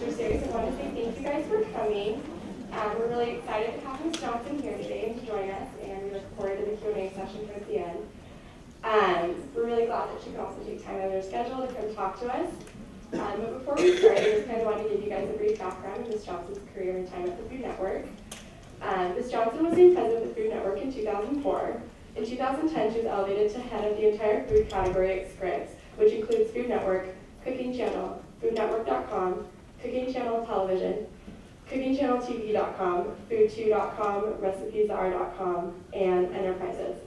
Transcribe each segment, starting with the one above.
lecture series. I want to say thank you guys for coming. We're really excited to have Ms. Johnson here today and to join us, and we look forward to the Q&A session towards the end. We're really glad that she could also take time out of her schedule to come talk to us. But before we start, I just kind of want to give you guys a brief background of Ms. Johnson's career and time at the Food Network. Ms. Johnson was named president of the Food Network in 2004. In 2010, she was elevated to head of the entire food category at Scripps, which includes Food Network, Cooking Channel, FoodNetwork.com, Cooking Channel Television, CookingChannelTV.com, Food2.com, RecipesR.com, and Enterprises.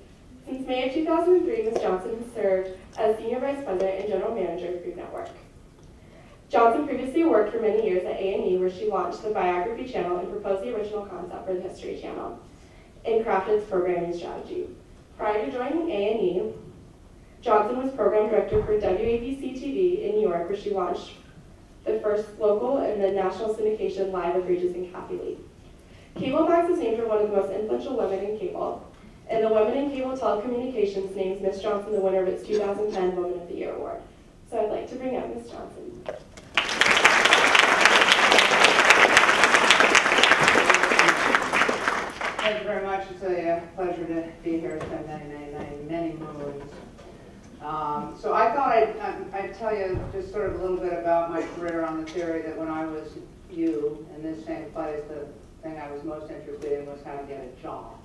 Since May of 2003, Ms. Johnson has served as Senior Vice President and General Manager of Food Network. Johnson previously worked for many years at A&E, where she launched the Biography Channel and proposed the original concept for the History Channel and crafted its programming strategy. Prior to joining A&E, Johnson was program director for WABC-TV in New York, where she launched the first local and the national syndication Live with Regis and Kathy Lee. Cable Max is named for one of the most influential women in cable, and the Women in Cable Telecommunications names Ms. Johnson the winner of its 2010 Woman of the Year Award. So I'd like to bring up Ms. Johnson. Thank you very much. It's a pleasure to be here. It's been many moons. So I thought I'd tell you just sort of a little bit about my career on the theory that when I was in this same place, the thing I was most interested in was how to get a job.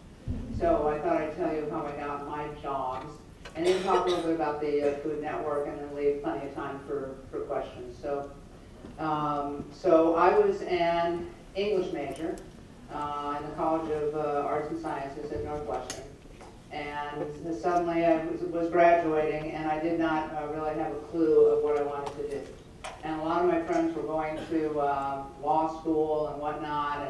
So I thought I'd tell you how I got my jobs, and then talk a little bit about the Food Network, and then leave plenty of time for questions. So I was an English major in the College of Arts and Sciences at Northwestern. And suddenly I was graduating, and I did not really have a clue of what I wanted to do. And a lot of my friends were going to law school and whatnot,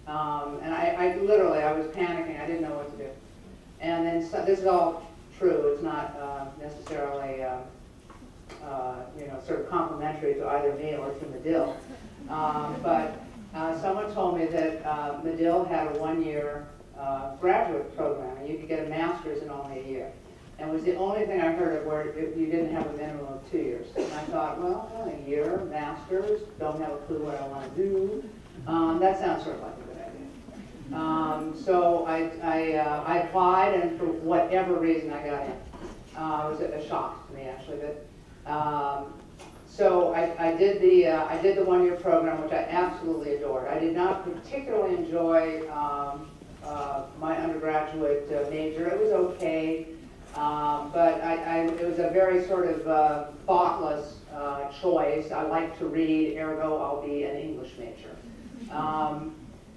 and I literally, I was panicking. I didn't know what to do. And then this is all true. It's not necessarily sort of complimentary to either me or to Medill. But someone told me that Medill had a one-year graduate program, and you could get a master's in only a year. And it was the only thing I heard of where you didn't have a minimum of 2 years. And I thought, well, a year, master's, don't have a clue what I want to do. That sounds sort of like a good idea. So I applied, and for whatever reason I got in. It was a shock to me, actually. So I did the one-year program, which I absolutely adored. I did not particularly enjoy my undergraduate major. It was okay, but it was a very sort of thoughtless choice. I like to read, ergo I'll be an English major.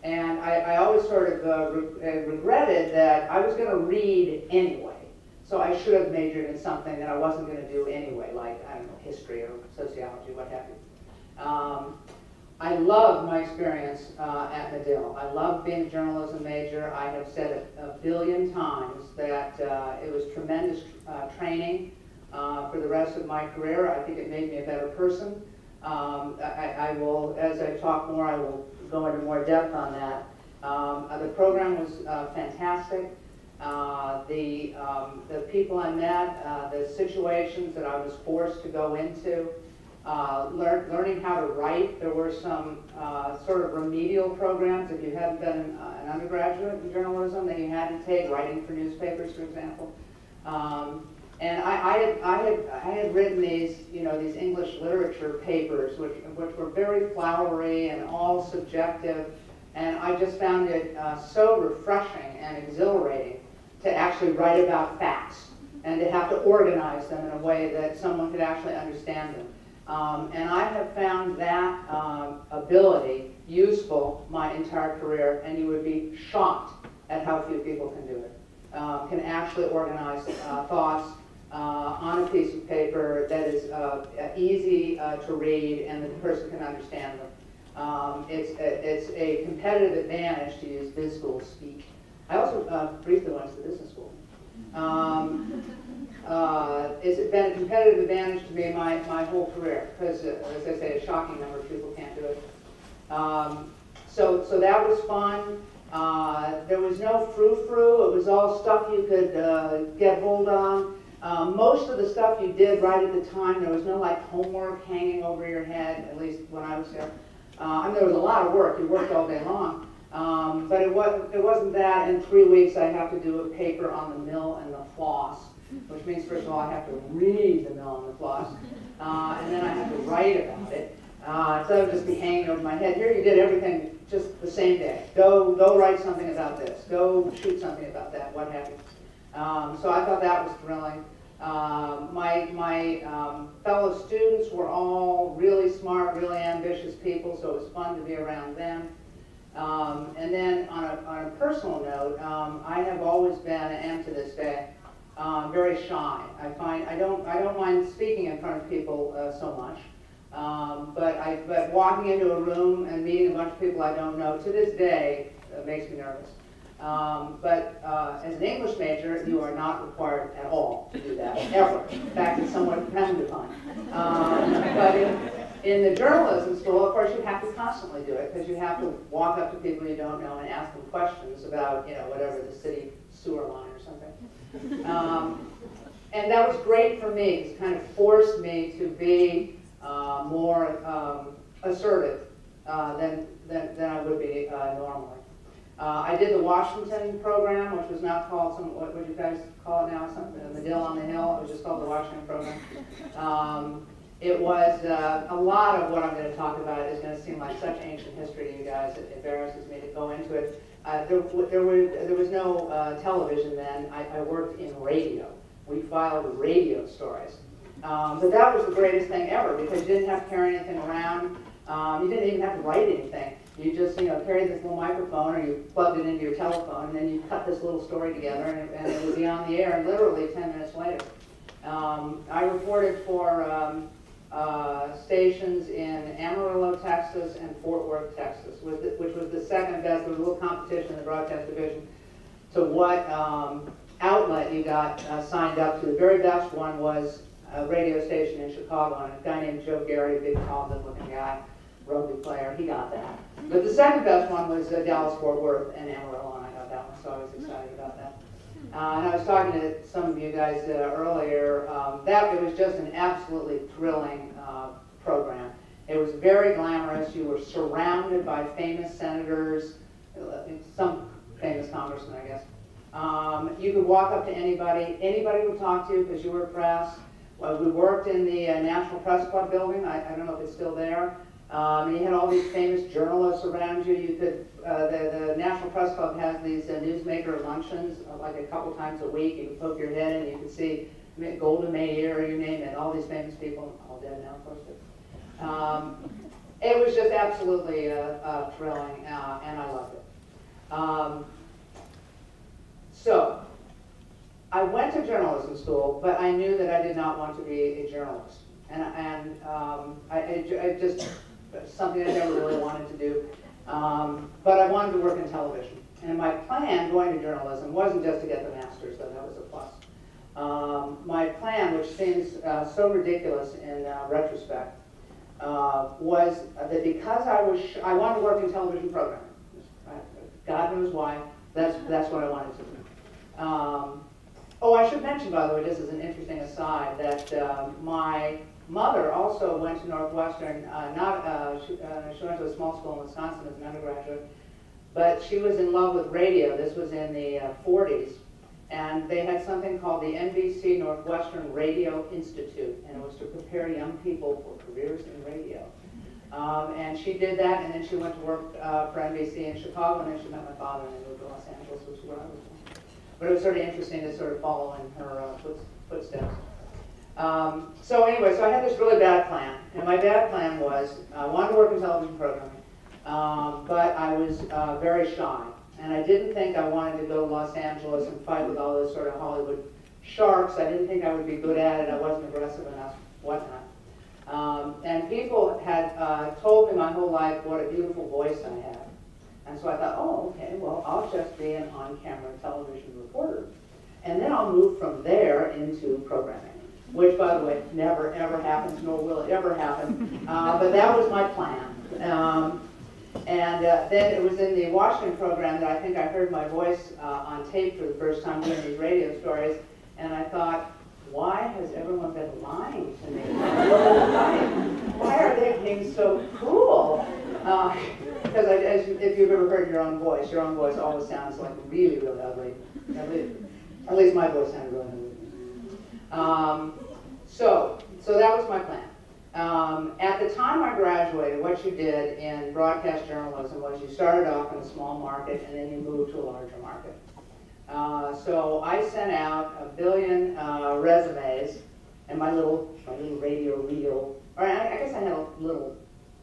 And I always sort of regretted that I was going to read anyway. So I should have majored in something that I wasn't going to do anyway, like, I don't know, history or sociology, what have you. I loved my experience at Medill. I loved being a journalism major. I have said it a billion times that it was tremendous training for the rest of my career. I think it made me a better person. I will, as I talk more, I will go into more depth on that. The program was fantastic. The people I met, the situations that I was forced to go into, learning how to write. There were some sort of remedial programs if you hadn't been an undergraduate in journalism that you had to take, writing for newspapers, for example. And I had written these, these English literature papers, which were very flowery and all subjective, and I just found it so refreshing and exhilarating to actually write about facts and to have to organize them in a way that someone could actually understand them. And I have found that ability useful my entire career, and you would be shocked at how few people can do it. Can actually organize thoughts on a piece of paper that is easy to read and the person can understand them. It's a competitive advantage to use biz school speak. I also briefly went to the business school. It's been a competitive advantage to me my whole career because, as I say, a shocking number of people can't do it. So that was fun. There was no frou-frou. It was all stuff you could get hold on. Most of the stuff you did right at the time, there was no like homework hanging over your head, at least when I was there. I mean, there was a lot of work. You worked all day long. But it wasn't that. In 3 weeks, I have to do a paper on the mill and the floss, which means, first of all, I have to read the mill and the floss, and then I have to write about it. Instead of just be hanging over my head. Here you did everything just the same day. Go write something about this. Go shoot something about that, what have you. So I thought that was thrilling. My fellow students were all really smart, really ambitious people, so it was fun to be around them. And then on a personal note, I have always been, and am to this day, very shy. I don't mind speaking in front of people so much. But walking into a room and meeting a bunch of people I don't know, to this day, makes me nervous. As an English major, you are not required at all to do that, ever. In fact, it's somewhat dependent-upon. But in the journalism school, of course, you have to constantly do it, because you have to walk up to people you don't know and ask them questions about, whatever, the city sewer line or something. And that was great for me, because it kind of forced me to be more assertive than I would be normally. I did the Washington program, which was now called what would you guys call it now? Something Medill on the Hill. It was just called the Washington program. It was a lot of what I'm going to talk about is going to seem like such ancient history to you guys. It embarrasses me to go into it. There was no television then. I worked in radio. We filed radio stories. But that was the greatest thing ever, because you didn't have to carry anything around. You didn't even have to write anything. You just, carried this little microphone, or you plugged it into your telephone, and then you cut this little story together, and it would be on the air literally 10 minutes later. I reported for stations in Amarillo, Texas, and Fort Worth, Texas, which was the second best. There was a little competition in the broadcast division to what outlet you got signed up to. The very best one was a radio station in Chicago, and a guy named Joe Gary, a big, tall, good-looking guy, rugby player, he got that. But the second best one was Dallas, Fort Worth, and Amarillo, and I got that one, so I was excited about that. And I was talking to some of you guys earlier. It was just an absolutely thrilling program. It was very glamorous. You were surrounded by famous senators, some famous congressmen, I guess. You could walk up to anybody. Anybody would talk to you because you were press. Well, we worked in the National Press Club building. I don't know if it's still there. And you had all these famous journalists around you. You could, the National Press Club has these newsmaker luncheons like a couple times a week. You could poke your head in, you could see Golda Meir, you name it, all these famous people, all dead now, of course. It was just absolutely thrilling, and I loved it. So, I went to journalism school, but I knew that I did not want to be a journalist. And I just, something I never really wanted to do. But I wanted to work in television. And my plan going to journalism wasn't just to get the master's, though that was a plus. My plan, which seems so ridiculous in retrospect, was that because I wanted to work in television programming. God knows why. That's what I wanted to do. Oh, I should mention, by the way, just as an interesting aside, that my mother also went to Northwestern. She went to a small school in Wisconsin as an undergraduate, but she was in love with radio. This was in the 40s, and they had something called the NBC Northwestern Radio Institute, and it was to prepare young people for careers in radio. And she did that, and then she went to work for NBC in Chicago, and then she met my father, and they moved to Los Angeles, which is where I was born. But it was sort of interesting to sort of follow in her footsteps. So anyway, so I had this really bad plan. And my bad plan was I wanted to work in television programming, but I was very shy. And I didn't think I wanted to go to Los Angeles and fight with all those sort of Hollywood sharks. I didn't think I would be good at it. I wasn't aggressive enough, whatnot. And people had told me my whole life what a beautiful voice I had. And so I thought, oh, okay, well, I'll just be an on-camera television reporter. And then I'll move from there into programming, which, by the way, never, ever happens, nor will it ever happen. But that was my plan. Then it was in the Washington program that I think I heard my voice on tape for the first time doing these radio stories. And I thought, why has everyone been lying to me the whole time? Why are they being so cruel? Because if you've ever heard your own voice always sounds like really, really ugly. At least my voice sounded really ugly. So that was my plan. At the time I graduated, what you did in broadcast journalism was you started off in a small market and then you moved to a larger market. So I sent out 1 billion resumes and my little radio reel, or I guess I had a little,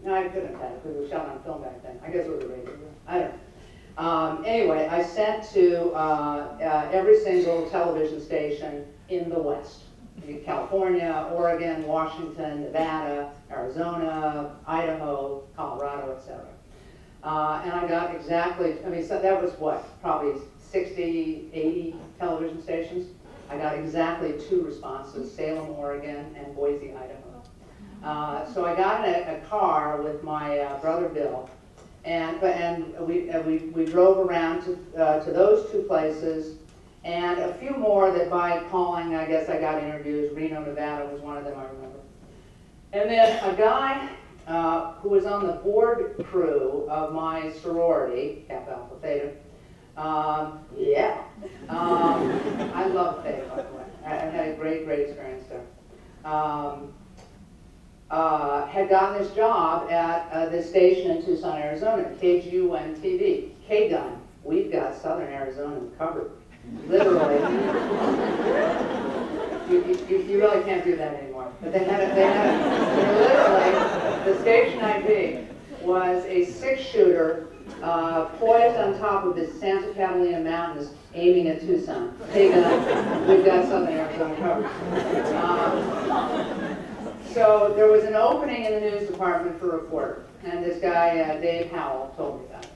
no, I couldn't have had it because it was shot on film back then. I guess it was a radio reel. I don't know. Anyway, I sent to every single television station in the West. California, Oregon, Washington, Nevada, Arizona, Idaho, Colorado, etc. And I got exactly, so that was what, probably 60, 80 television stations. I got exactly 2 responses, Salem, Oregon, and Boise, Idaho. So I got in a car with my brother Bill, and we drove around to those 2 places, and a few more that by calling, I guess I got introduced. Reno, Nevada was one of them, I remember. And then a guy who was on the board crew of my sorority, Kappa Alpha Theta, I love Theta, by the way. I had a great, great experience there. Had gotten this job at this station in Tucson, Arizona, KGUN-TV. K-Gun, we've got Southern Arizona covered. Literally. You really can't do that anymore. But they had literally, the station IP was a 6-shooter poised on top of the Santa Catalina Mountains aiming at Tucson. K-Gun, we've got Southern Arizona covered. So there was an opening in the news department for a reporter, and this guy, Dave Howell, told me about it.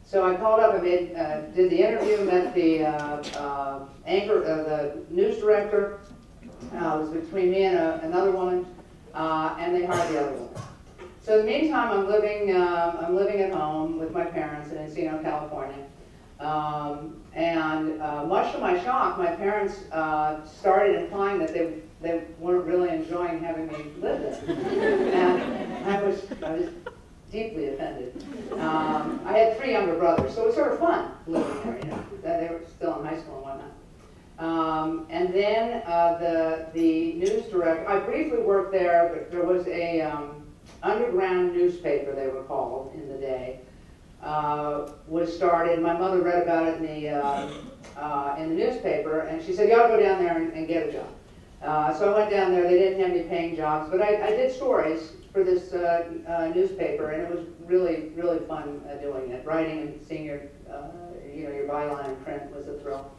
So I called up and did the interview, met the anchor, the news director. It was between me and another woman, and they hired the other woman. So in the meantime, I'm living at home with my parents in Encino, California. And much to my shock, my parents started implying that they weren't really enjoying having me live there. And I was deeply offended. I had 3 younger brothers, so it was sort of fun living there, you know. They were still in high school and whatnot. And then the news director, I briefly worked there, but there was a underground newspaper, they were called in the day, was started. My mother read about it in the newspaper, and she said, you ought to go down there and get a job. So I went down there. They didn't have any paying jobs, but I did stories for this newspaper, and it was really, really fun doing it. Writing and seeing your byline in print was a thrill,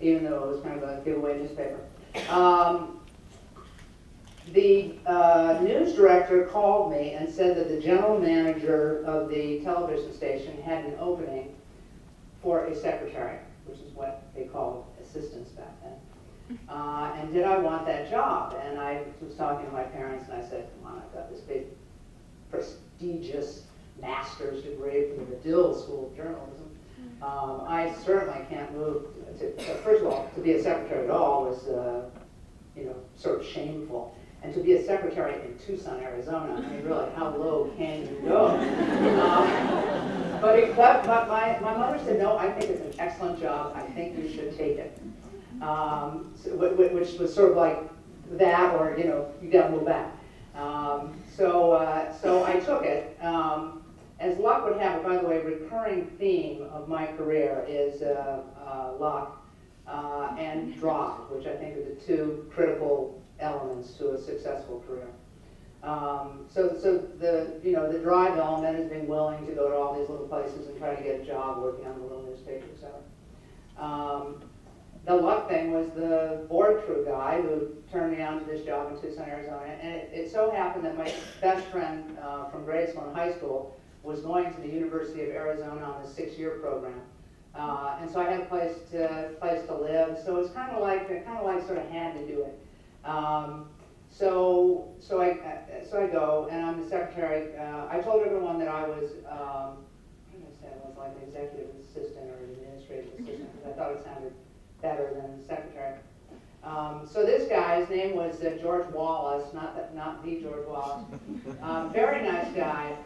even though it was kind of a giveaway newspaper. The news director called me and said that the general manager of the television station had an opening for a secretary, which is what they called assistants back then. And did I want that job? And I was talking to my parents, and I said, come on, I've got this big, prestigious master's degree from the Medill School of Journalism. I certainly can't move to, first of all, to be a secretary at all was, sort of shameful. And to be a secretary in Tucson, Arizona, I mean, really, how low can you go? But my mother said, no, I think it's an excellent job. I think you should take it. Which was sort of like that, or, you got to move back. So I took it. As luck would have it, by the way, a recurring theme of my career is luck and drive, which I think are the 2 critical elements to a successful career. So the drive element is being willing to go to all these little places and try to get a job working on the little newspaper, etc. The luck thing was the board crew guy who turned me on to this job in Tucson, Arizona, and it so happened that my best friend from grade school and high school was going to the University of Arizona on the 6-year program, and so I had a place to live. So it's kind of like sort of had to do it. So I go, and I'm the secretary. I told everyone that I was, what did I say? I was like an executive assistant or an administrative assistant, because I thought it sounded better than secretary. So this guy, his name was George Wallace, not the George Wallace. Very nice guy.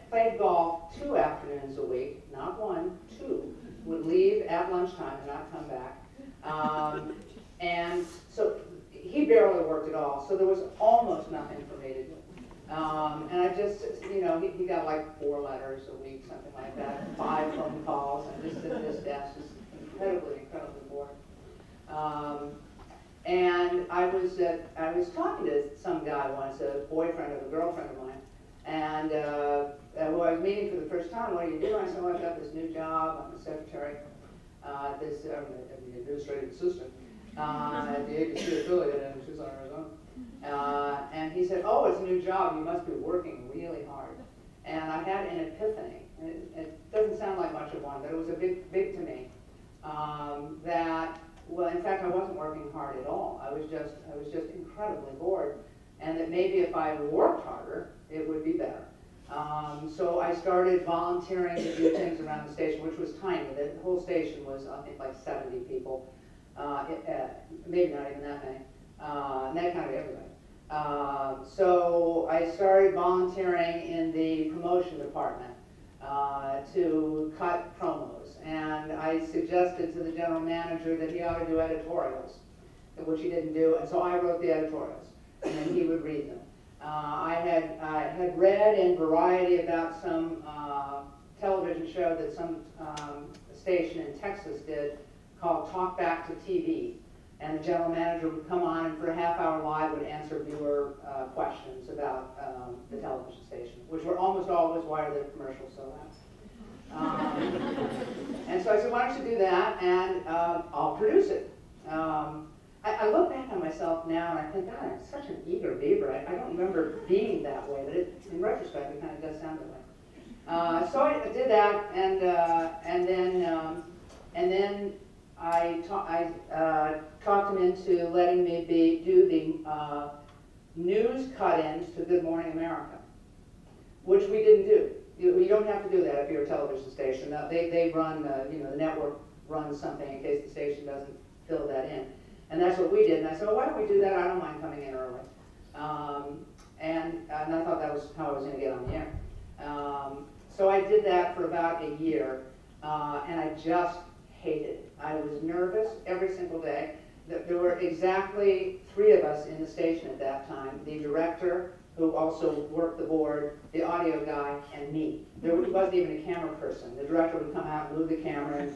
Played golf 2 afternoons a week, not 1, 2. Would leave at lunchtime and not come back. And so he barely worked at all. So there was almost nothing for me to do. And I just, you know, he got like 4 letters a week, something like that, 5 phone calls, and just sit at his desk, just incredibly bored. And I was talking to some guy once, a boyfriend of a girlfriend of mine, and who I was meeting for the first time. What are you doing? I said, well, I've got this new job. I'm a secretary, the administrative assistant at the ABC affiliate in Tucson, Arizona. And he said, oh, it's a new job. You must be working really hard. And I had an epiphany. And it doesn't sound like much of one, but it was a big to me. That, well, in fact, I wasn't working hard at all. I was just incredibly bored. And that maybe if I worked harder, it would be better. So I started volunteering to do things around the station, which was tiny. The whole station was, I think, like 70 people. Maybe not even that many. And that kind of everything. So I started volunteering in the promotion department to cut promos. And I suggested to the general manager that he ought to do editorials, which he didn't do. And so I wrote the editorials, and then he would read them. I had read in Variety about some television show that some station in Texas did called Talk Back to TV. And the general manager would come on and for a half-hour live would answer viewer questions about the television station, which were almost always wire-lit commercials, so that's. And so I said, why don't you do that, and I'll produce it. I look back on myself now and I think, God, I'm such an eager beaver. I don't remember being that way, but in retrospect, it kind of does sound that way. So I did that, and then I talked him into letting me do the news cut-ins to Good Morning America, which we didn't do. You don't have to do that if you're a television station. They run, the network runs something in case the station doesn't fill that in. And that's what we did. And I said, well, why don't we do that? I don't mind coming in early. And I thought that was how I was going to get on the air. So I did that for about a year, and I just hated it. I was nervous every single day. There were exactly 3 of us in the station at that time: the director, who also worked the board, the audio guy, and me. There wasn't even a camera person. The director would come out and move the camera in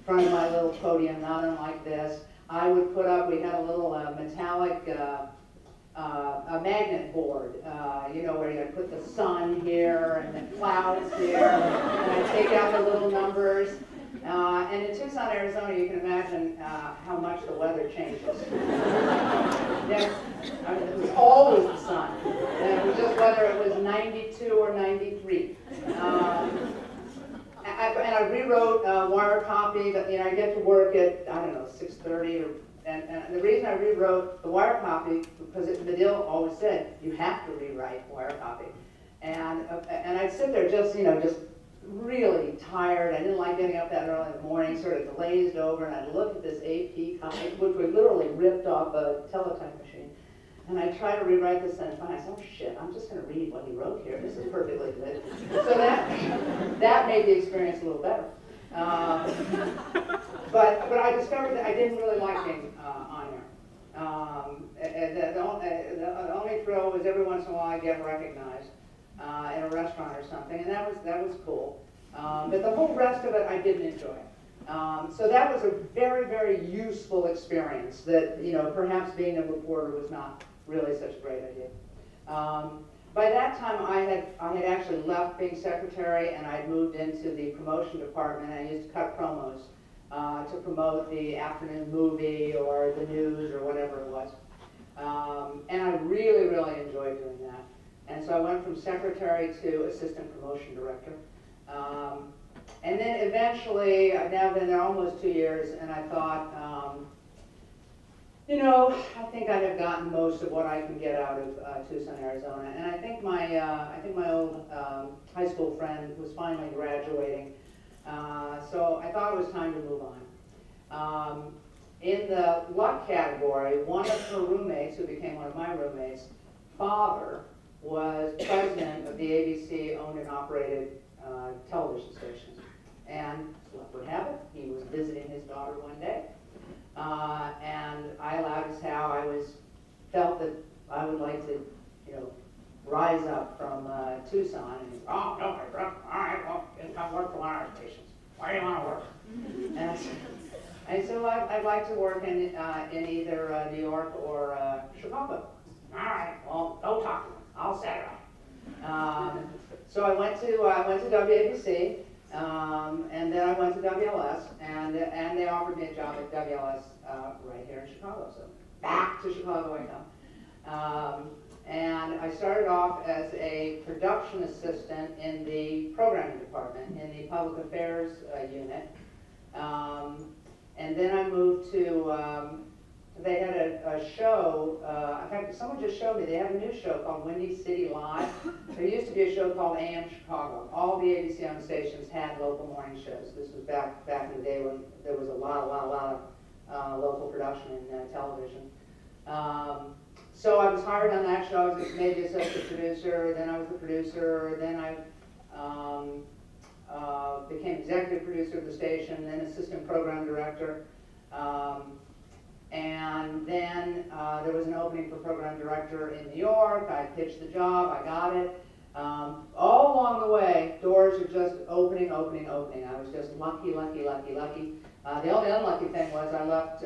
front of my little podium, nodding like this. I would put up, we had a little metallic a magnet board, where you put the sun here and the clouds here, and I take out the little numbers. And in Tucson, Arizona, you can imagine how much the weather changes. It was always the sun. And it was just whether it was 92 or 93. And I rewrote wire copy, but I get to work at, 6:30. And the reason I rewrote the wire copy, because Medill always said, you have to rewrite wire copy. And I'd sit there just really tired. I didn't like getting up that early in the morning, sort of glazed over, and I'd look at this AP copy, which we literally ripped off a teletype machine. And I tried to rewrite this, and I said, oh shit, I'm just going to read what he wrote here. This is perfectly good. So that made the experience a little better. But I discovered that I didn't really like being on air. The only thrill was every once in a while I get recognized in a restaurant or something, and that was cool. But the whole rest of it I didn't enjoy. So that was a very, very useful experience that, perhaps being a reporter was not really such a great idea. By that time, I had actually left being secretary, and I'd moved into the promotion department. I used to cut promos to promote the afternoon movie or the news or whatever it was. And I really, really enjoyed doing that. And so I went from secretary to assistant promotion director. And then eventually, I've now been there almost 2 years, and I thought, I think I have gotten most of what I can get out of Tucson, Arizona. And I think my old high school friend was finally graduating, so I thought it was time to move on. In the luck category, one of her roommates, who became one of my roommates, father was president of the ABC owned and operated television station. And luck would have it, he was visiting his daughter one day. And I allowed us how I felt that I would like to, rise up from Tucson and, oh, no, all right, well, you come work for one of our stations. Where do you want to work? And so I'd like to work in either New York or Chicago. All right, well, go talk to them. I'll set it up. So I went to WABC, and then I went to WLS, and they offered me a job at WLS right here in Chicago. So back to Chicago I come. And I started off as a production assistant in the programming department, in the public affairs unit. And then I moved to, they had a show, in fact, someone just showed me, they have a new show called Windy City Live. There used to be a show called AM Chicago. All the ABC-owned stations had local morning shows. This was back in the day when there was a lot of local production in television. So I was hired on that show. I was made the associate producer, then I was the producer, then I became executive producer of the station, then assistant program director. And then there was an opening for program director in New York. I pitched the job, I got it. All along the way, doors are just opening. I was just lucky. The only unlucky thing was I left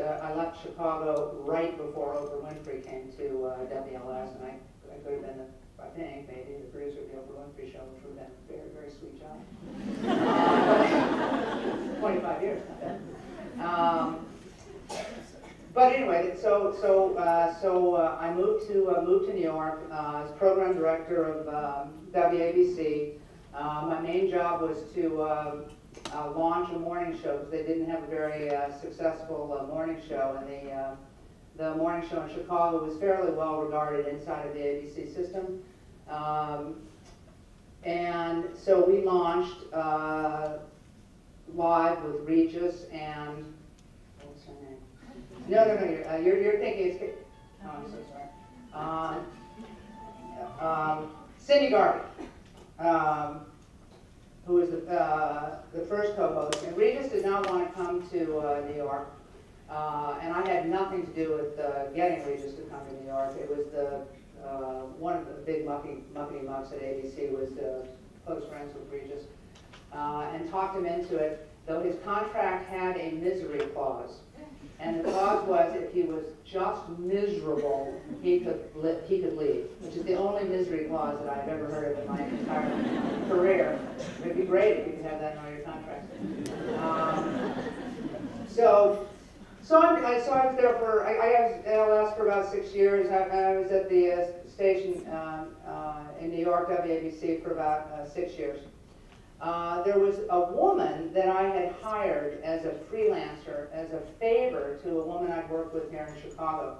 Chicago right before Oprah Winfrey came to WLS, and I could have been, I think, maybe the producer of the Oprah Winfrey show, which would have been a very, very sweet job. 25 years, not bad. But anyway, so I moved to New York as program director of WABC. My main job was to launch a morning show because they didn't have a very successful morning show, and the morning show in Chicago was fairly well regarded inside of the ABC system. And so we launched live with Regis and what's her name? No, you're thinking it's. Oh, I'm so sorry. Cindy Garvey. Who was the first co-host, and Regis did not want to come to New York, and I had nothing to do with getting Regis to come to New York. It was one of the big muckety mucks at ABC was close friends with Regis, and talked him into it, though his contract had a misery clause. And the clause was if he was just miserable, he could leave, which is the only misery clause that I've ever heard of in my entire career. It would be great if you could have that in all your contracts. So I was there for, I was at LS for about 6 years. I was at the station in New York, WABC, for about 6 years. There was a woman that I had hired as a freelancer, as a favor to a woman I'd worked with here in Chicago.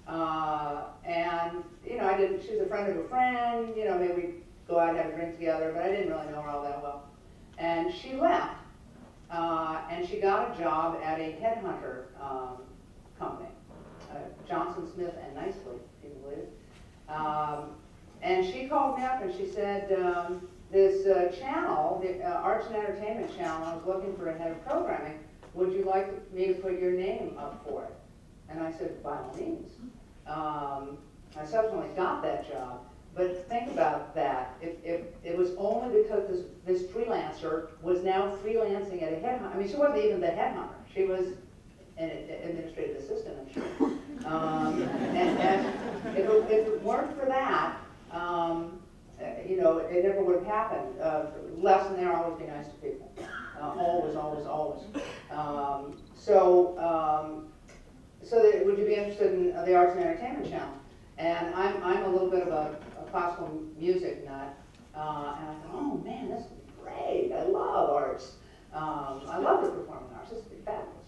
And, she was a friend of a friend, maybe we'd go out and have a drink together, but I didn't really know her all that well. And she left, and she got a job at a headhunter company, Johnson, Smith, and Nicely, if you can believe it. And she called me up and she said, this channel, the Arts and Entertainment channel, is looking for a head of programming. Would you like me to put your name up for it? And I said, by all means. I subsequently got that job. But think about that. If it was only because this freelancer was now freelancing at a headhunter. I mean, she wasn't even the headhunter. She was an administrative assistant, I'm sure. And if it weren't for that, it never would have happened. Lesson there, always be nice to people. Always. Would you be interested in the Arts and Entertainment channel? And I'm a little bit of a classical music nut. And I thought, oh man, this would be great. I love arts. I love the performing arts. This would be fabulous.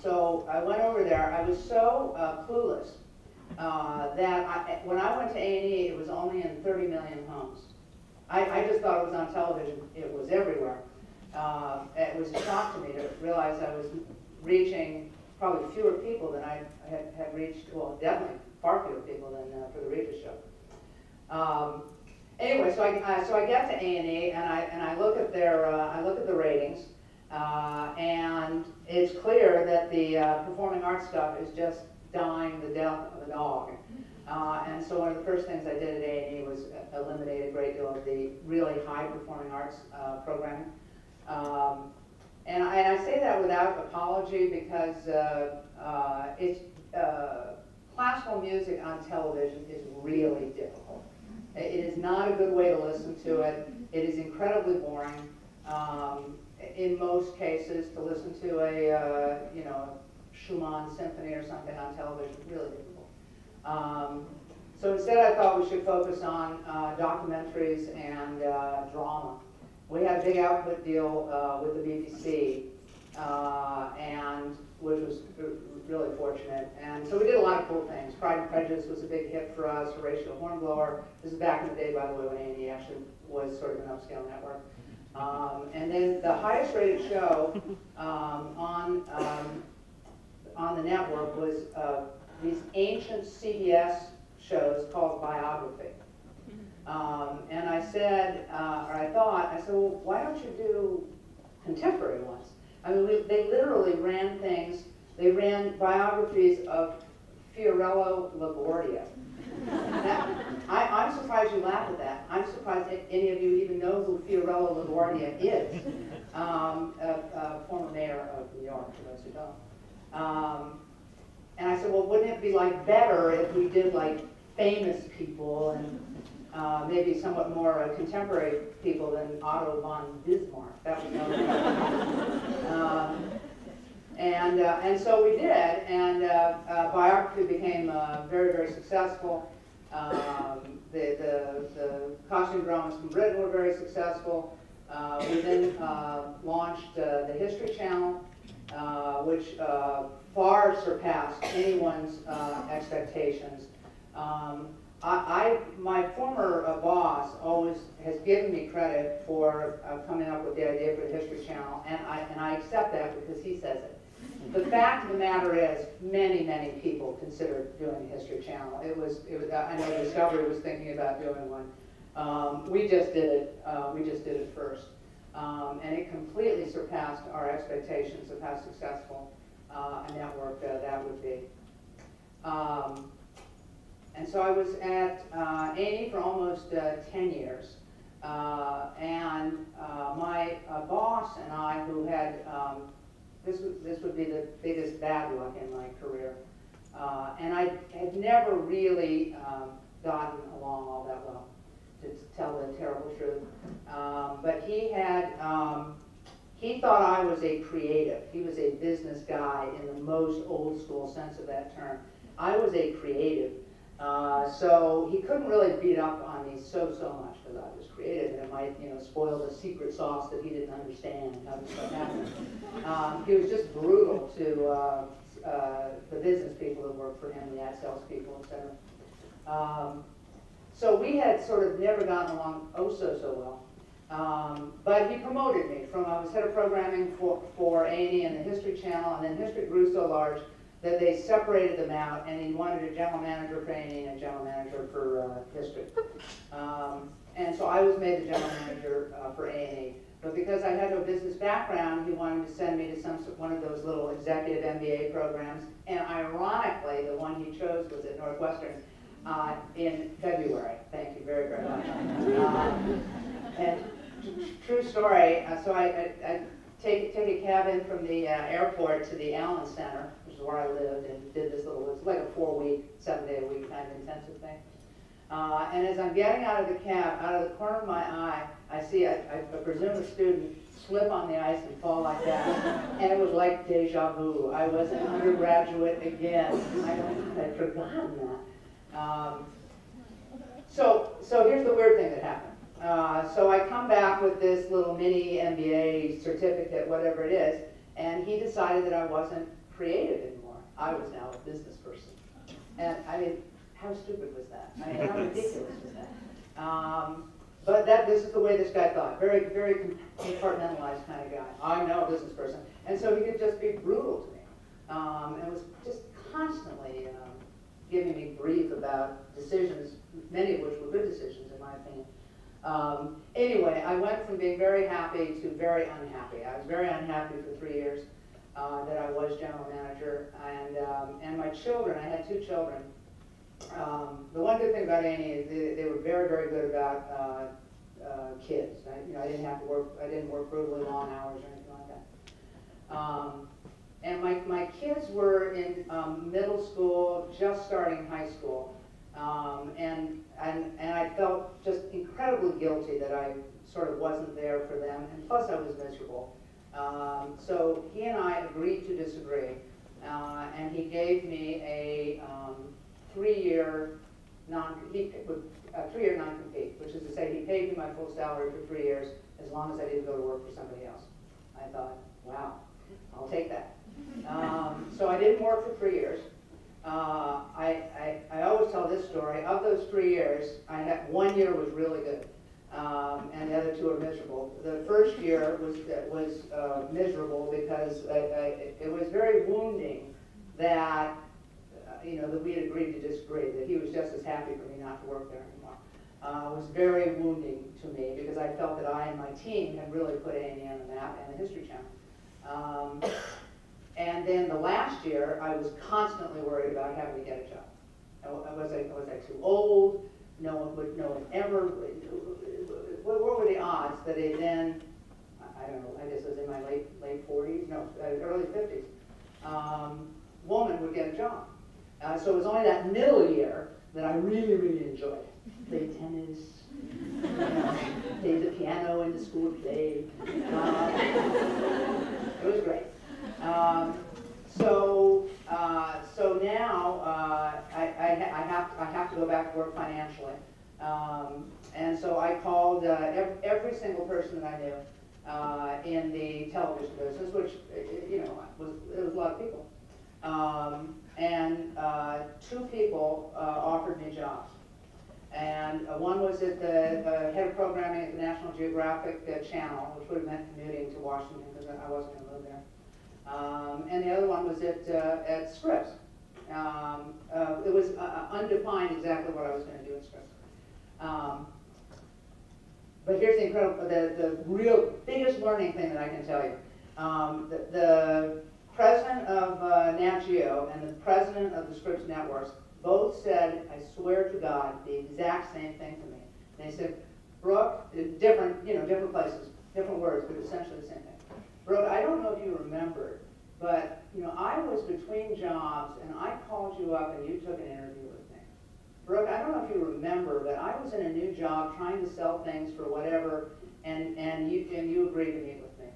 So I went over there. I was so clueless. That when I went to A&E, it was only in 30 million homes. I just thought it was on television. It was everywhere. It was a shock to me to realize I was reaching probably fewer people than I had reached, well, definitely far fewer people than for the Regis show. Anyway, so I get to A&E and I look at the ratings, and it's clear that the performing arts stuff is just dying the death of a dog. And so one of the first things I did at A&E was eliminate a great deal of the really high performing arts programming. And I say that without apology because classical music on television is really difficult. It is not a good way to listen to it. It is incredibly boring. In most cases, to listen to a Schumann symphony or something on television is really difficult. So instead, I thought we should focus on documentaries and drama. We had a big output deal with the BBC, and which was really fortunate. And so we did a lot of cool things. Pride and Prejudice was a big hit for us. Horatio Hornblower. This is back in the day, by the way, when A&E actually was sort of an upscale network. And then the highest rated show on the network was these ancient CBS shows called Biography. And I said, well, why don't you do contemporary ones? I mean, they literally ran things. They ran biographies of Fiorello LaGuardia. I'm surprised you laugh at that. I'm surprised that any of you even know who Fiorello LaGuardia is, a former mayor of New York, for those who don't. And I said, well, wouldn't it be like better if we did like famous people and maybe somewhat more contemporary people than Otto von Bismarck? That was no and so we did, and Biography became very, very successful. The costume dramas from Britain were very successful. We then launched the History Channel, which far surpassed anyone's expectations. My former boss always has given me credit for coming up with the idea for the History Channel, and I accept that because he says it. The fact of the matter is, many, many people considered doing a History Channel. I know Discovery was thinking about doing one. We just did it. We just did it first, and it completely surpassed our expectations of how successful a network that would be. And so I was at A&E for almost 10 years, and my boss and I, who had this would be the biggest bad luck in my career. And I had never really gotten along all that well, to tell the terrible truth. But he thought I was a creative. He was a business guy in the most old school sense of that term. I was a creative. So he couldn't really beat up on me so much because I was creative, and it might spoil the secret sauce that he didn't understand how this stuff happened. He was just brutal to the business people that worked for him, the ad sales people, etc. So we had sort of never gotten along so well. But he promoted me from, I was head of programming for A&E and the History Channel, and then History grew so large that they separated them out, and he wanted a general manager for A&E and a general manager for History. And so I was made the general manager for A&E. But because I had no business background, he wanted to send me to one of those little executive MBA programs. And ironically, the one he chose was at Northwestern in February. Thank you very, very much. And true story, so I take a cab in from the airport to the Allen Center, which is where I lived, and did this little, it's like a 4-week, 7-day-a-week kind of intensive thing. And as I'm getting out of the cab, out of the corner of my eye, I see, I presume a student slip on the ice and fall like that. And it was like deja vu. I was an undergraduate again. I'd forgotten that. So here's the weird thing that happened. So I come back with this little mini MBA certificate, whatever it is, and he decided that I wasn't creative anymore. I was now a business person. And I mean, how stupid was that? I mean, how ridiculous was that? But this is the way this guy thought. Very, very compartmentalized kind of guy. I'm now a business person. And so he could just be brutal to me. and was just constantly giving me grief about decisions, many of which were good decisions in my opinion. Anyway, I went from being very happy to very unhappy. I was very unhappy for 3 years that I was general manager, and my children, I had 2 children. The one good thing about Annie is they were very, very good about kids. I didn't have to work. I didn't work brutally long hours or anything like that. And my kids were in middle school, just starting high school, and I felt just incredibly guilty that I sort of wasn't there for them, and plus I was miserable. So he and I agreed to disagree, and he gave me a 3-year non-compete, which is to say he paid me my full salary for 3 years as long as I didn't go to work for somebody else. I thought, wow, I'll take that. So I didn't work for 3 years. I always tell this story. Of those 3 years, I had 1 year was really good, and the other 2 are miserable. The first year was miserable because it was very wounding that that we had agreed to disagree, that he was just as happy for me not to work there anymore. It was very wounding to me because I felt that I and my team had really put A&E on the map and the History Channel. And then the last year, I was constantly worried about having to get a job. Was I too old? No one ever. What were the odds that then, I don't know, I guess it was in my late 40s, no, early 50s, woman would get a job. So it was only that middle year that I really, really enjoyed. Played tennis, played the piano in the school play. It was great. So now I have to go back to work financially, and so I called every single person that I knew in the television business, which it was a lot of people, and 2 people offered me jobs, and one was at the head of programming at the National Geographic Channel, which would have meant commuting to Washington because I wasn't going to live there. And the other one was at Scripps. It was undefined exactly what I was going to do at Scripps. But here's the incredible, the real biggest learning thing that I can tell you. The president of Nat Geo and the president of the Scripps Networks both said, I swear to God, the exact same thing to me. They said, Brooke, different places, different words, but essentially the same thing. Brooke, I don't know if you remember, but I was between jobs and I called you up and you took an interview with me. Brooke, I don't know if you remember, but I was in a new job trying to sell things for whatever, and you agreed to meet with me.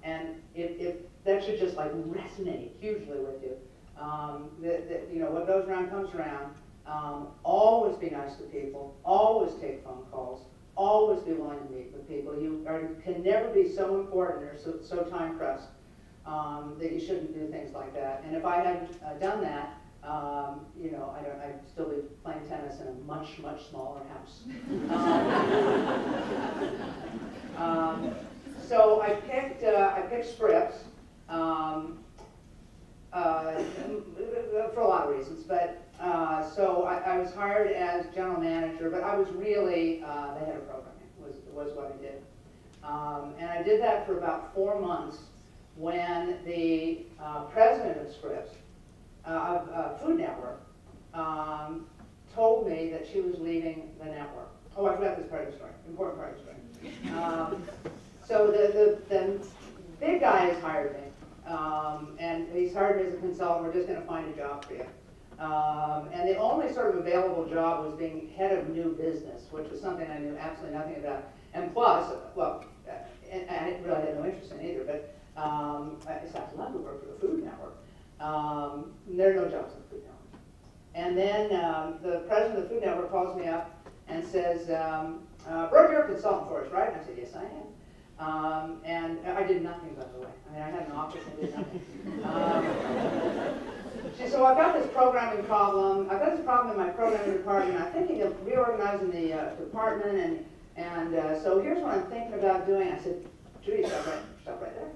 And if that should just like resonate hugely with you. What goes around comes around. Always be nice to people. Always take phone calls. Always be willing to meet with people. You can never be so important or so time pressed that you shouldn't do things like that. And if I hadn't done that, I'd still be playing tennis in a much, much smaller house. So I picked Scripps for a lot of reasons, but so I was hired as general manager, but I was really the head of programming was what I did. And I did that for about 4 months when the president of Scripps, of Food Network, told me that she was leaving the network. Oh, I forgot this part of the story, important part of the story. So the big guy has hired me, and he's hired me as a consultant. We're just going to find a job for you. And the only sort of available job was being head of new business, which was something I knew absolutely nothing about. And plus, well, and I really had no interest in either, but I'd love to work for the Food Network. There are no jobs in the Food Network. And then the president of the Food Network calls me up and says, Brooke, you're a consultant for us, right? And I said, yes, I am. And I did nothing, by the way. I mean, I had an office and did nothing. She said, well, I've got this programming problem. I've got this problem in my programming department. I'm thinking of reorganizing the department, and so here's what I'm thinking about doing. I said, Judy, stop right there.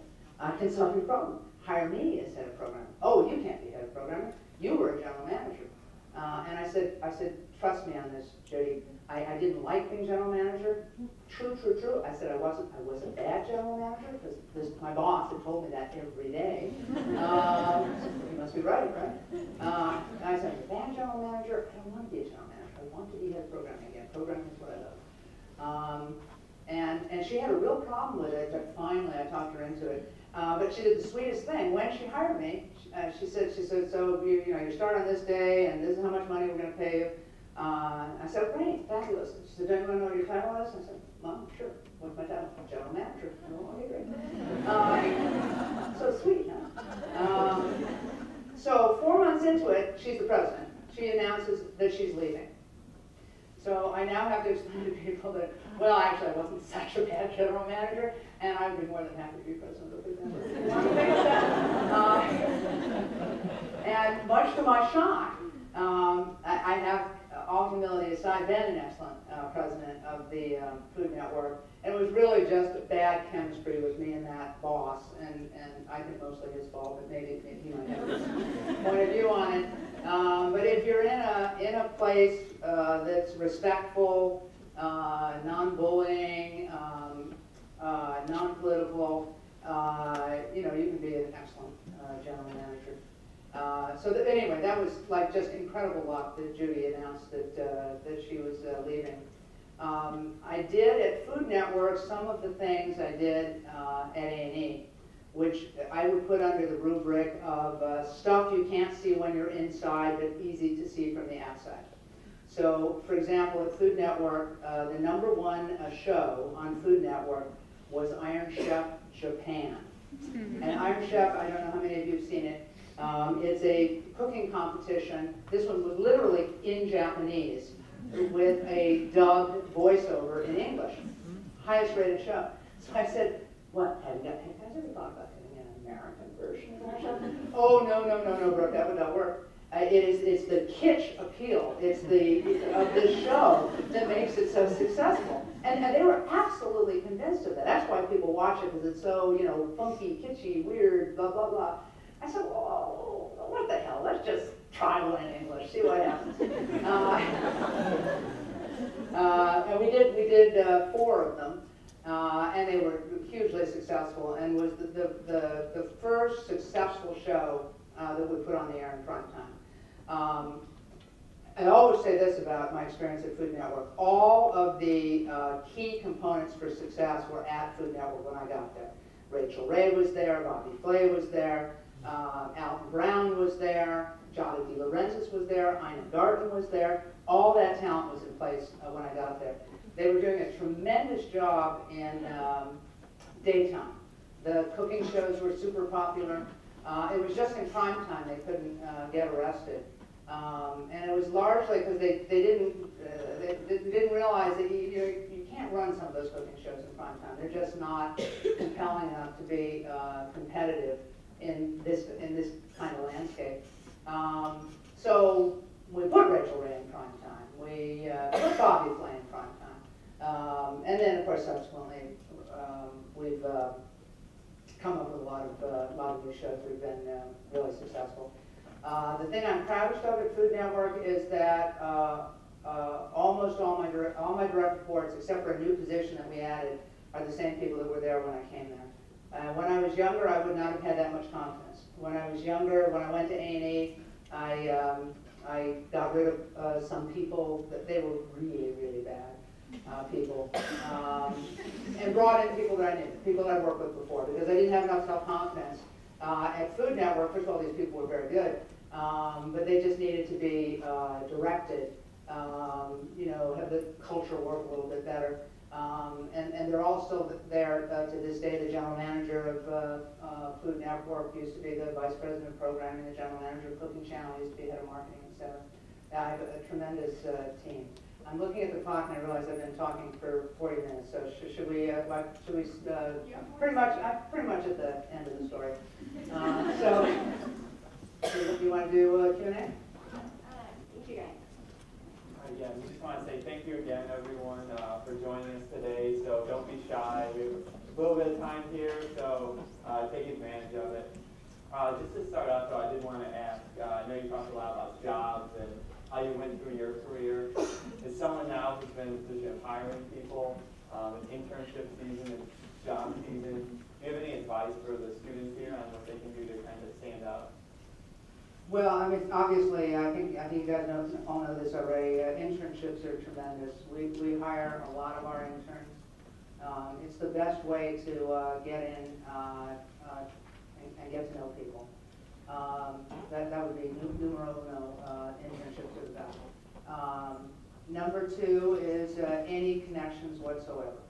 Consulting problem. hire me as head of programming. Oh, you can't be head of programming. You were a general manager. And I said, trust me on this, Judy. I didn't like being general manager. True. I said I was a bad general manager because my boss had told me that every day. You must be right? And I said, I'm a bad general manager. I don't want to be a general manager. I want to be head of programming again. Programming is what I love. And she had a real problem with it, but finally I talked her into it. But she did the sweetest thing. When she hired me, she said, so you start on this day, and this is how much money we're going to pay you. I said, great, fabulous. She said, do you want to know what your title is? I said, Mom, sure. What's my title? General manager. Oh, okay, great. So sweet, huh? So 4 months into it, she's the president. She announces that she's leaving. So I now have to explain to people that, well, actually, I wasn't such a bad general manager, and I would be more than happy to be president of the big And much to my shock, I have, all humility aside, been an excellent president of the Food Network. And it was really just bad chemistry with me and that boss, and I think mostly his fault, but maybe he might have his point of view on it. But if you're in a place that's respectful, non-bullying, non-political, you can be an excellent general manager. Anyway, that was like just incredible luck that Judy announced that she was leaving. I did at Food Network some of the things I did at A&E, which I would put under the rubric of stuff you can't see when you're inside, but easy to see from the outside. So, for example, at Food Network, the #1 show on Food Network was Iron Chef Japan. And Iron Chef, I don't know how many of you have seen it. It's a cooking competition. This one was literally in Japanese with a dubbed voiceover in English. Highest rated show. So I said, what, have you guys ever thought about doing an American version of our show? Oh, no, Brooke, that would not work. It's the kitsch appeal. It's of the show that makes it so successful. And they were absolutely convinced of that. That's why people watch it, because it's so, funky, kitschy, weird, blah, blah, blah. I said, well, what the hell? Let's just try one in English, see what happens. And we did 4 of them, and they were hugely successful, and was the first successful show that we put on the air in prime time. I always say this about my experience at Food Network. All of the key components for success were at Food Network when I got there. Rachel Ray was there, Bobby Flay was there, Alton Brown was there, Jolly DeLaurentis was there, Ina Garten was there. All that talent was in place when I got there. They were doing a tremendous job in daytime. The cooking shows were super popular. It was just in prime time they couldn't get arrested. And it was largely because they didn't realize that you can't run some of those cooking shows in prime time. They're just not compelling enough to be competitive in this kind of landscape. So we put Rachel Ray in prime time. We put Bobby Flay in prime time. And then, of course, subsequently, we've come up with a lot of new shows. We've been really successful. The thing I'm proudest of at Food Network is that almost all my direct reports, except for a new position that we added, are the same people that were there when I came there. When I was younger, I would not have had that much confidence. When I was younger, when I went to A&E, I got rid of some people that they were really, really bad people, and brought in people that I knew, people that I'd worked with before, because I didn't have enough self-confidence. At Food Network, first of all, these people were very good, but they just needed to be directed, have the culture work a little bit better. And they're all still there to this day. The general manager of Food Network used to be the vice president of programming. The general manager of Cooking Channel used to be head of marketing, etc. I have a tremendous team. I'm looking at the clock and I realize I've been talking for 40 minutes. So should we pretty much at the end of the story. So you want to do Q&A? Thank you, guys. Yeah, we just want to say thank you again, everyone, for joining us today. So don't be shy. We have a little bit of time here, so take advantage of it. Just to start off, though, I did want to ask, I know you talked a lot about jobs and how you went through your career. As someone now who's been in the position of hiring people, in internship season and job season, do you have any advice for the students here on what they can do to kind of stand out? Well, I mean, obviously, I think you guys all know this already. Internships are tremendous. We hire a lot of our interns. It's the best way to get in and get to know people. That would be numero uno. Internships are the best. Number two is any connections whatsoever.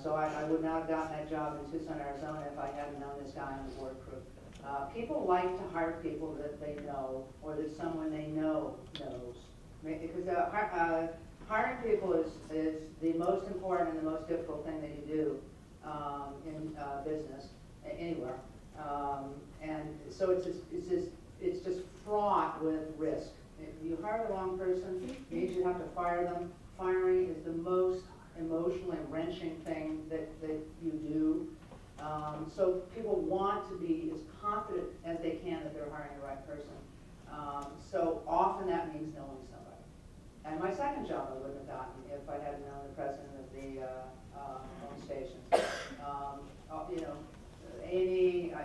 So I would not have gotten that job in Tucson, Arizona if I hadn't known this guy on the board crew. People like to hire people that they know or that someone they know knows. Because hiring people is the most important and the most difficult thing that you do in business, anywhere. And so it's just fraught with risk. If you hire the wrong person, it means you have to fire them. Firing is the most emotionally wrenching thing that you do. So people want to be as confident as they can that they're hiring the right person. So often that means knowing somebody. And my second job I wouldn't have gotten if I hadn't known the president of the home stations. You know, Amy, I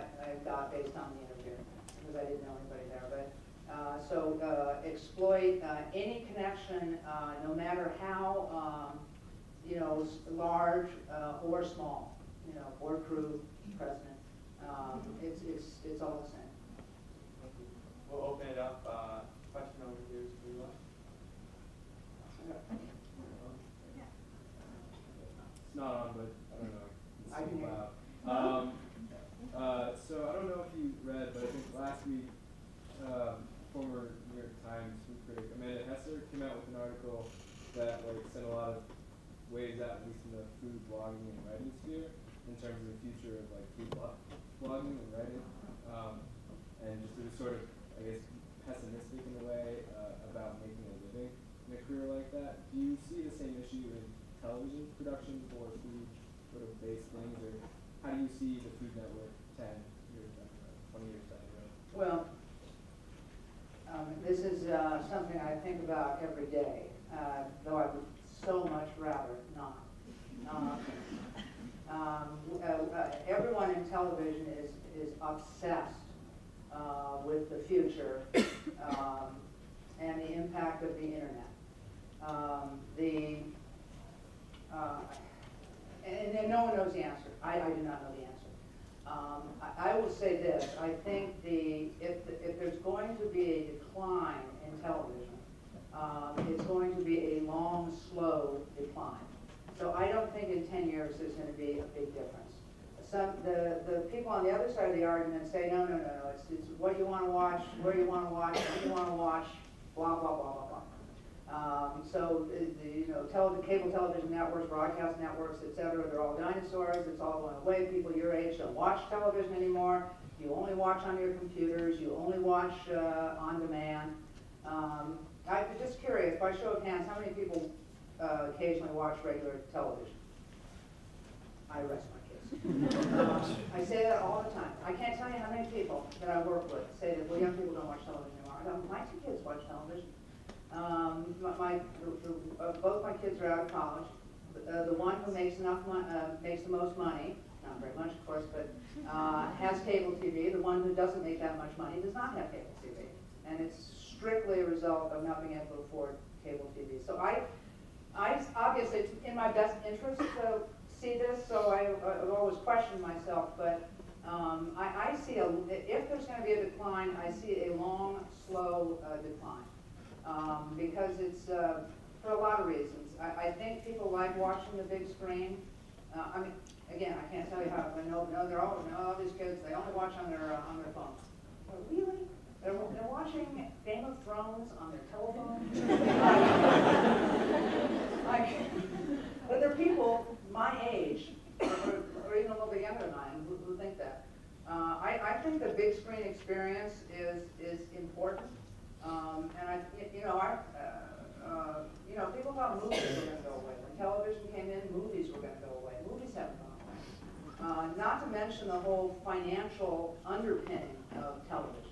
got based on the interview because I didn't know anybody there. But so exploit any connection, no matter how you know, large or small. You know, board crew, president. It's all the same. We'll open it up. Question over here to the left. It's not on, but I don't know. It's I can hear. loud. So I don't know if you read, but I think last week, former New York Times food critic Amanda Hesser came out with an article that sent a lot of waves out, at least in the food blogging and writing sphere, in terms of the future of food blogging and writing, and just it was sort of, I guess, pessimistic in a way about making a living in a career like that. Do you see the same issue in television production for food sort of based things, or how do you see the Food Network 10 years down the road, 20 years down the road? Well, this is something I think about every day, though I would so much rather not. Everyone in television is obsessed with the future and the impact of the internet. And no one knows the answer. I do not know the answer. I will say this: I think if there's going to be a decline in television, it's going to be a long, slow decline. So I don't think in 10 years there's going to be a big difference. The people on the other side of the argument say, no, it's what you want to watch, where you want to watch, when you want to watch, blah, blah, blah, blah, blah. So cable television networks, broadcast networks, et cetera, they're all dinosaurs. It's all going away. People your age don't watch television anymore. You only watch on your computers. You only watch on demand. I'm just curious, by show of hands, how many people occasionally watch regular television? I rest my case. I say that all the time. I can't tell you how many people that I work with say that, well, young people don't watch television anymore. I go, my two kids watch television. Both my kids are out of college. The one who makes enough makes the most money, not very much, of course, but has cable TV. The one who doesn't make that much money does not have cable TV, and it's strictly a result of not being able to afford cable TV. So I obviously it's in my best interest to see this. So I've always questioned myself, but I see if there's going to be a decline, I see a long, slow decline. Because it's for a lot of reasons. I think people like watching the big screen. I mean, again, I can't tell you how. They're all these kids. They only watch on their phones. Well, really? They're watching Game of Thrones on their telephone. But there are people my age, or even a little bit younger than I am, who think that. I think the big screen experience is important. And people thought movies were going to go away. When television came in, movies were going to go away. Movies haven't gone away. Not to mention the whole financial underpinning of television.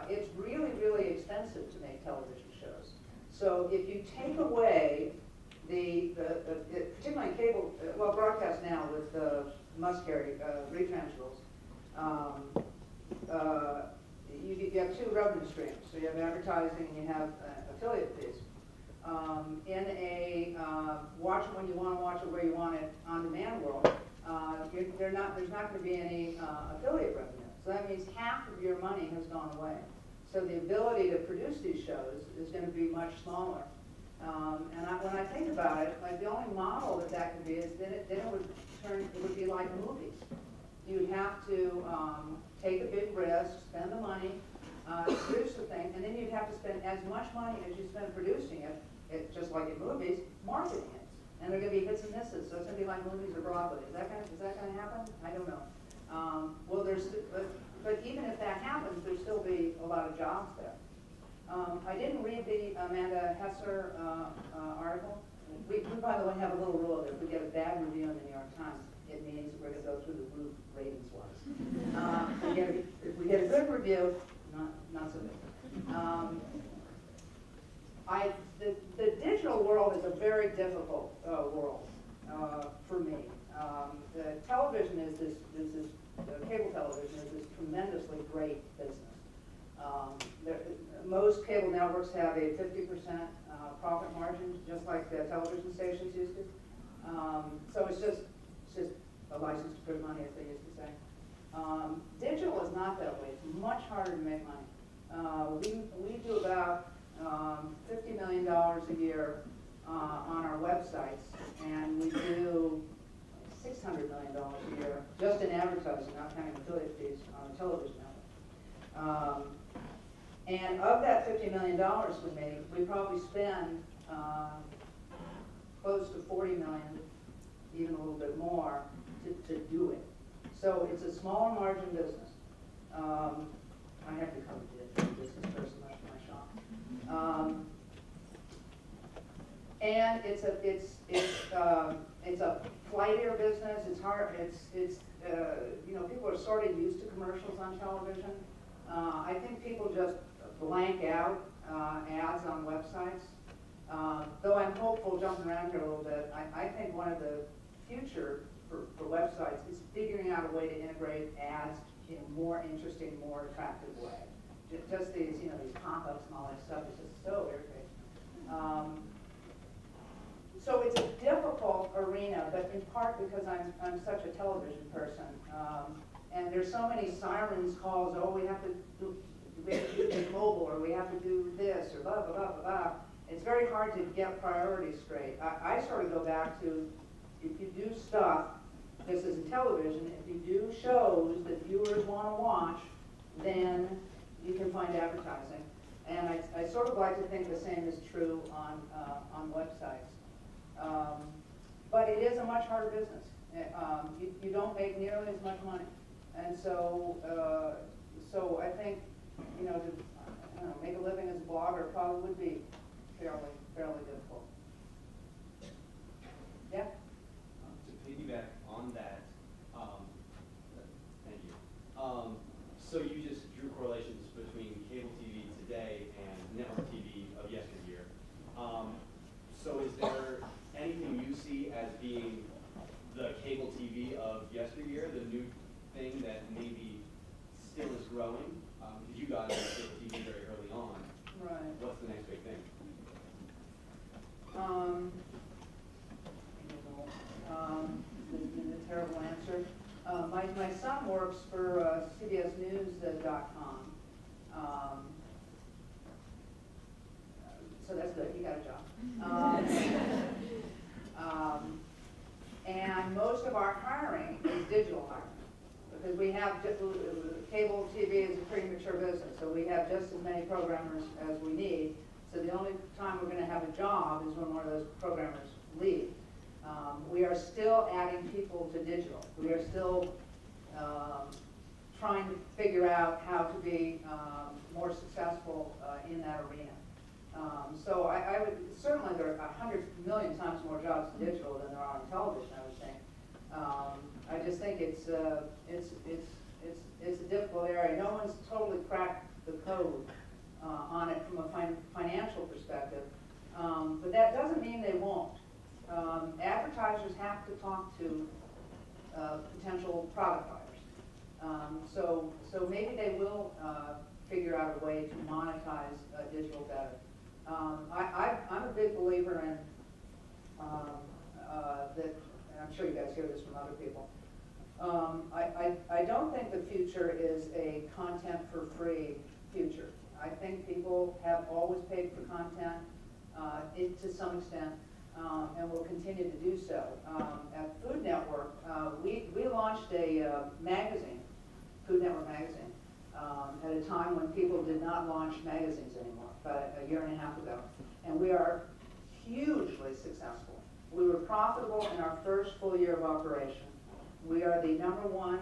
It's really, really expensive to make television shows. So if you take away particularly in cable, well, broadcast now with must-carry retrans rules, you have two revenue streams. So you have advertising and you have affiliate fees. In a watch it when you want to watch it where you want it on-demand world, there's not going to be any affiliate revenue. So that means half of your money has gone away. So the ability to produce these shows is going to be much smaller. When I think about it, like the only model that could be is then it would be like movies. You'd have to take a big risk, spend the money, produce the thing, and then you'd have to spend as much money as you spend producing it, just like in movies, marketing it. And they're going to be hits and misses, so it's going to be like movies or Broadway. Is that going to happen? I don't know. But even if that happens, there'll still be a lot of jobs there. I didn't read the Amanda Hesser article. We, by the way, have a little rule that if we get a bad review in the New York Times, it means we're going to go through the roof ratings-wise. If we get a good review, not so good. The digital world is a very difficult world for me. The television is this cable television is this tremendously great business. Most cable networks have a 50% profit margin, just like the television stations used to. So it's just a license to print money, as they used to say. Digital is not that way. It's much harder to make money. We do about $50 million a year on our websites, and we do $600 million a year just in advertising, not counting affiliate fees on the television network. And of that $50 million we make, we probably spend close to $40 million, even a little bit more, to do it. So it's a smaller margin business. I have to come to the business person, that's my shop. And it's a flightier business. It's hard. People are sort of used to commercials on television. I think people just blank out ads on websites. Though I'm hopeful, jumping around here a little bit, I think one of the future for websites is figuring out a way to integrate ads in a more interesting, more attractive way. Just these pop-ups and all that stuff is just so irritating. So it's a difficult arena, but in part because I'm such a television person, and there's so many sirens calls. Oh, we have to do mobile, or we have to do this, or blah blah blah blah blah. It's very hard to get priorities straight. I sort of go back to, if you do stuff, this is in television, if you do shows that viewers want to watch, then you can find advertising. And I sort of like to think the same is true on websites. But it is a much harder business. You don't make nearly as much money. And so I think, to make a living as a blogger probably would be fairly difficult. Yeah? To piggyback on that, thank you. So you just drew correlations between cable TV today and network TV of yesteryear. So is there anything you see as being the cable TV of yesteryear, the new thing that maybe still is growing? Because you got into cable TV very early on. Right. What's the next big thing? The terrible answer. My son works for CBSNews.com. So that's good. He got a job. And most of our hiring is digital hiring, because we have cable TV is a pretty mature business, so we have just as many programmers as we need. So the only time we're going to have a job is when one of those programmers leave. We are still adding people to digital. We are still trying to figure out how to be more successful in that arena. So I would, certainly there are 100 million times more jobs in digital than there are on television, I would think. I just think it's a difficult area. No one's totally cracked the code on it from a financial perspective, but that doesn't mean they won't. Advertisers have to talk to potential product buyers, so maybe they will figure out a way to monetize digital better. I'm a big believer in that, and I'm sure you guys hear this from other people. I don't think the future is a content for free future. I think people have always paid for content to some extent, and will continue to do so. At Food Network, we launched a magazine, Food Network magazine, at a time when people did not launch magazines anymore, about a year and a half ago. And we are hugely successful. We were profitable in our first full year of operation. We are the #1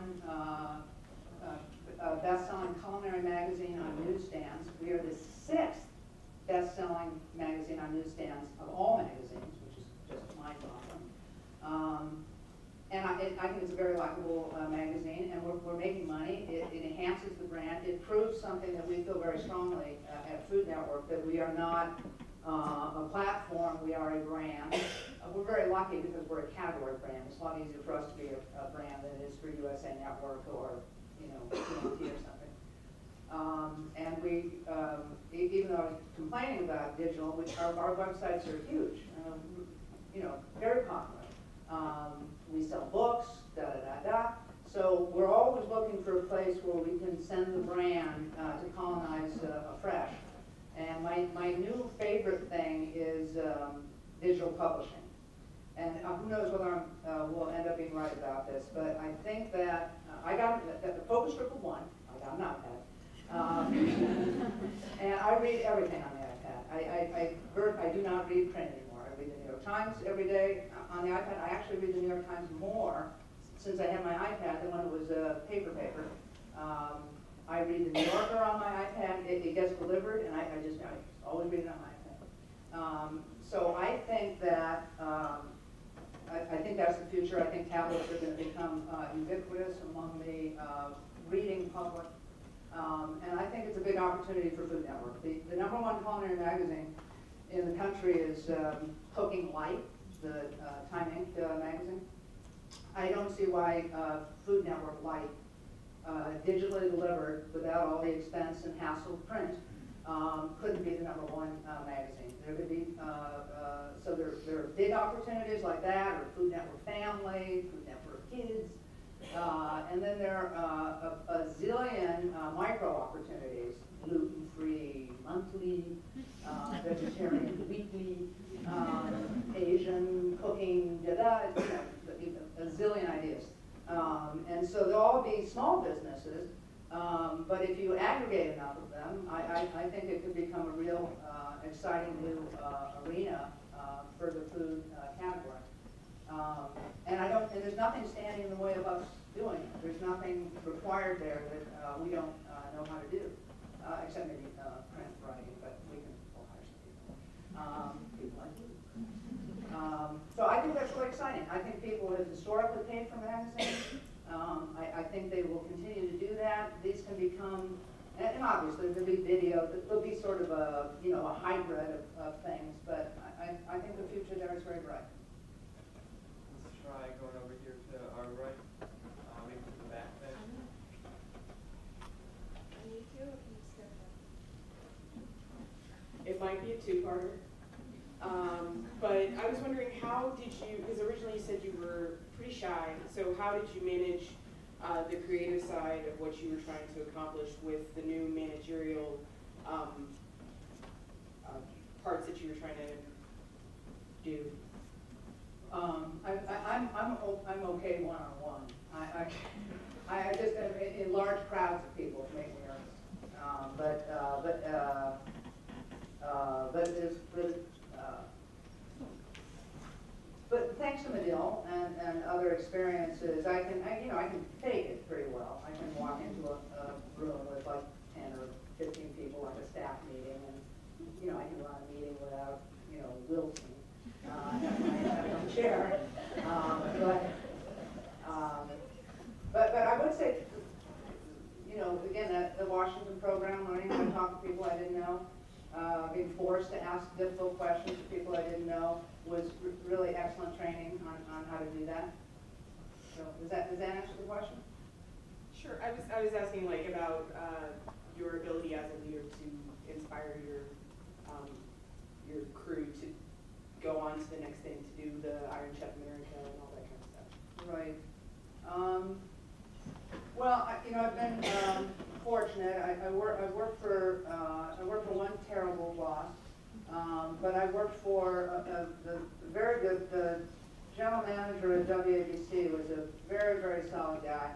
best-selling culinary magazine on newsstands. We are the 6th best-selling magazine on newsstands of all magazines, which is just mind-boggling. And I think it's a very likable magazine, and we're making money. It enhances the brand. It proves something that we feel very strongly at Food Network, that we are not a platform, we are a brand. We're very lucky because we're a category brand. It's a lot easier for us to be a brand than it is for USA Network or TNT or something. And we, even though I was complaining about digital, which our websites are huge, very popular. We sell books, da-da-da-da. So we're always looking for a place where we can send the brand to colonize afresh. And my new favorite thing is digital publishing. And who knows whether we'll end up being right about this, but I think that I got the Focus Group of 1. I got an iPad. And I read everything on the iPad. I do not read print anymore. I read the New York Times every day on the iPad. I actually read the New York Times more since I have my iPad than when it was paper. I read the New Yorker on my iPad. It gets delivered, and I always read it on my iPad. So I think that I think that's the future. I think tablets are going to become ubiquitous among the reading public, and I think it's a big opportunity for Food Network. The #1 culinary magazine in the country is Cooking Light, the Time Inc. Magazine. I don't see why Food Network Light, digitally delivered without all the expense and hassle of print, couldn't be the #1 magazine. There could be, so there are big opportunities like that, or Food Network Family, Food Network Kids, and then there are a zillion micro opportunities, gluten-free monthly, vegetarian weekly, Asian cooking, a zillion ideas. And so they'll all be small businesses, but if you aggregate enough of them, I think it could become a real exciting new arena for the food category. And there's nothing standing in the way of us doing it. There's nothing required there that we don't know how to do, except maybe print writing, but we can hire some people like you. So I think that's really exciting. I think people have historically paid for magazines. I think they will continue to do that. These can become, and obviously there'll be video, there'll be sort of a hybrid of things, but I think the future there is very bright. Let's try going over here to our right, maybe to the back there. It might be a two-parter. But I was wondering, how did you, because originally you said you were pretty shy, so how did you manage the creative side of what you were trying to accomplish with the new managerial parts that you were trying to do? I'm okay one-on-one. I just in large crowds of people make me nervous. But thanks to Medill and other experiences, I can fake it pretty well. I can walk into a room with like 10 or 15 people, like a staff meeting, and I can run a meeting without Wilson at my chair. being forced to ask difficult questions to people I didn't know was really excellent training on how to do that. So does that answer the question? Sure. I was asking like about your ability as a leader to inspire your crew to go on to the next thing, to do the Iron Chef America and all that kind of stuff. Right. Well, I've been fortunate. I worked for one terrible boss, but I worked for the very good. The general manager at WABC was a very, very solid guy.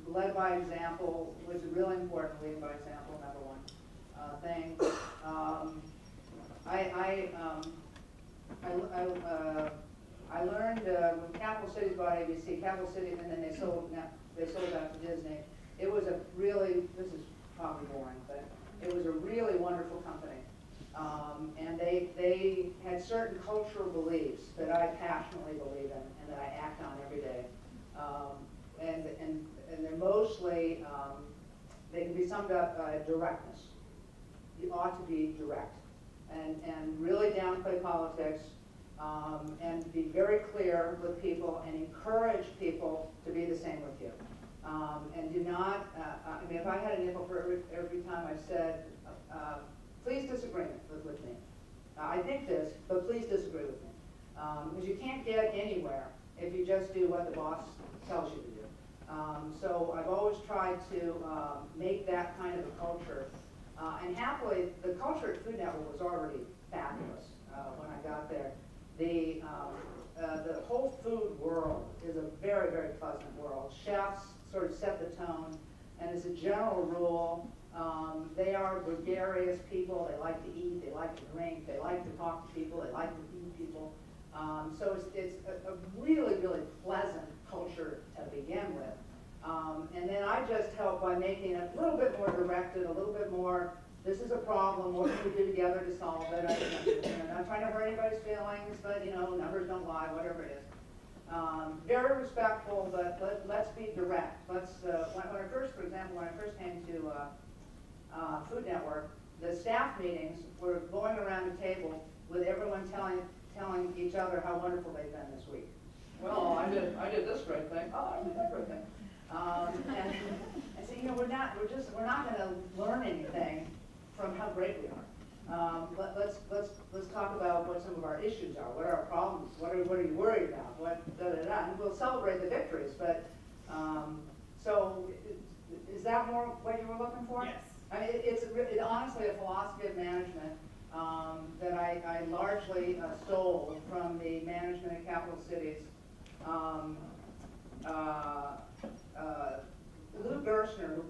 Led by example was really important. Leading by example, number one thing. I learned when Capital Cities bought ABC, Capital City, and then they sold out to Disney. It was a really, this is probably boring, but it was a really wonderful company. And they had certain cultural beliefs that I passionately believe in and that I act on every day. And they're mostly, they can be summed up by directness. You ought to be direct and really downplay politics. And be very clear with people and encourage people to be the same with you. And do not, I mean, if I had a nickel for every time I said, please disagree with me. I think this, but please disagree with me. Because you can't get anywhere if you just do what the boss tells you to do. So I've always tried to make that kind of a culture. And happily, the culture at Food Network was already fabulous when I got there. The whole food world is a very, very pleasant world. Chefs sort of set the tone, and as a general rule, they are gregarious people. They like to eat, they like to drink, they like to talk to people, they like to feed people. So it's a really, really pleasant culture to begin with. And then I just help by making it a little bit more directed, a little bit more, this is a problem, what can we do together to solve it? I'm not trying to hurt anybody's feelings, but numbers don't lie, whatever it is. Very respectful, but let's be direct. Let's, when I first came to Food Network, the staff meetings were going around the table with everyone telling each other how wonderful they've been this week. Well, I did this great thing. Oh, I did that great thing. And so we're not going to learn anything from how great we are. Let's talk about what some of our issues are. What are our problems? What are you worried about? And we'll celebrate the victories. But so is that more what you were looking for? Yes. I mean, it's honestly a philosophy of management that I largely stole from the management at Capital Cities. Lou Gerstner, who